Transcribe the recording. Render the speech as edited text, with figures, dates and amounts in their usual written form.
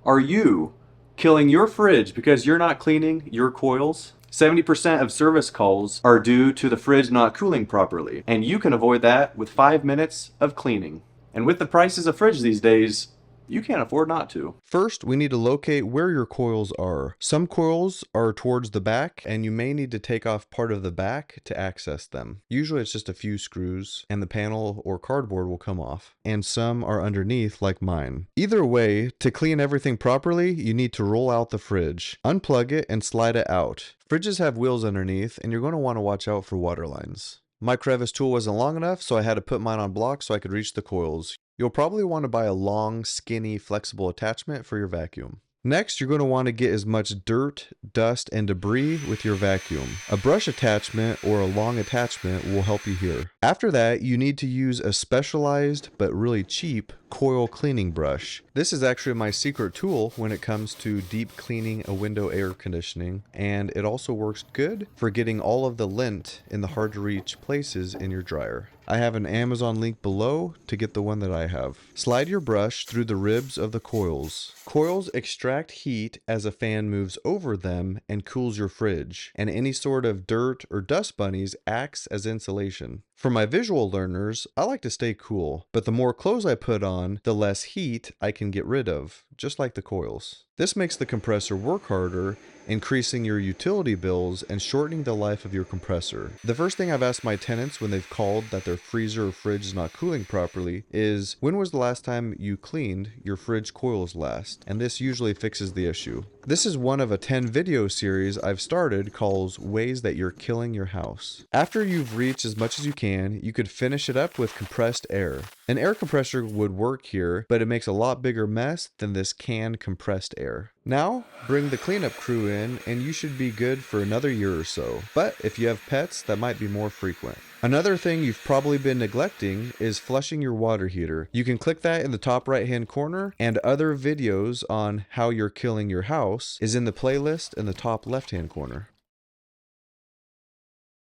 Are you killing your fridge because you're not cleaning your coils? 70% of service calls are due to the fridge not cooling properly, and you can avoid that with 5 minutes of cleaning. And with the prices of fridge these days, you can't afford not to. First, we need to locate where your coils are. Some coils are towards the back, and you may need to take off part of the back to access them. Usually it's just a few screws, and the panel or cardboard will come off. And some are underneath, like mine. Either way, to clean everything properly, you need to roll out the fridge, unplug it, and slide it out. Fridges have wheels underneath, and you're going to want to watch out for water lines. My crevice tool wasn't long enough, so I had to put mine on blocks so I could reach the coils. You'll probably want to buy a long, skinny, flexible attachment for your vacuum. Next, you're going to want to get as much dirt, dust, and debris with your vacuum. A brush attachment or a long attachment will help you here. After that, you need to use a specialized but really cheap coil cleaning brush. This is actually my secret tool when it comes to deep cleaning a window air conditioning, and it also works good for getting all of the lint in the hard to reach places in your dryer. I have an Amazon link below to get the one that I have. Slide your brush through the ribs of the coils. Coils extract heat as a fan moves over them and cools your fridge, and any sort of dirt or dust bunnies acts as insulation. For my visual learners, I like to stay cool, but the more clothes I put on, the less heat I can get rid of, just like the coils. This makes the compressor work harder, increasing your utility bills and shortening the life of your compressor. The first thing I've asked my tenants when they've called that their freezer or fridge is not cooling properly is, when was the last time you cleaned your fridge coils last? And this usually fixes the issue. This is one of a 10 video series I've started called Ways That You're Killing Your House. After you've reached as much as you can, you could finish it up with compressed air. An air compressor would work here, but it makes a lot bigger mess than this canned compressed air. Now, bring the cleanup crew in and you should be good for another year or so. But if you have pets, that might be more frequent. Another thing you've probably been neglecting is flushing your water heater. You can click that in the top right hand corner, and other videos on how you're killing your house is in the playlist in the top left hand corner.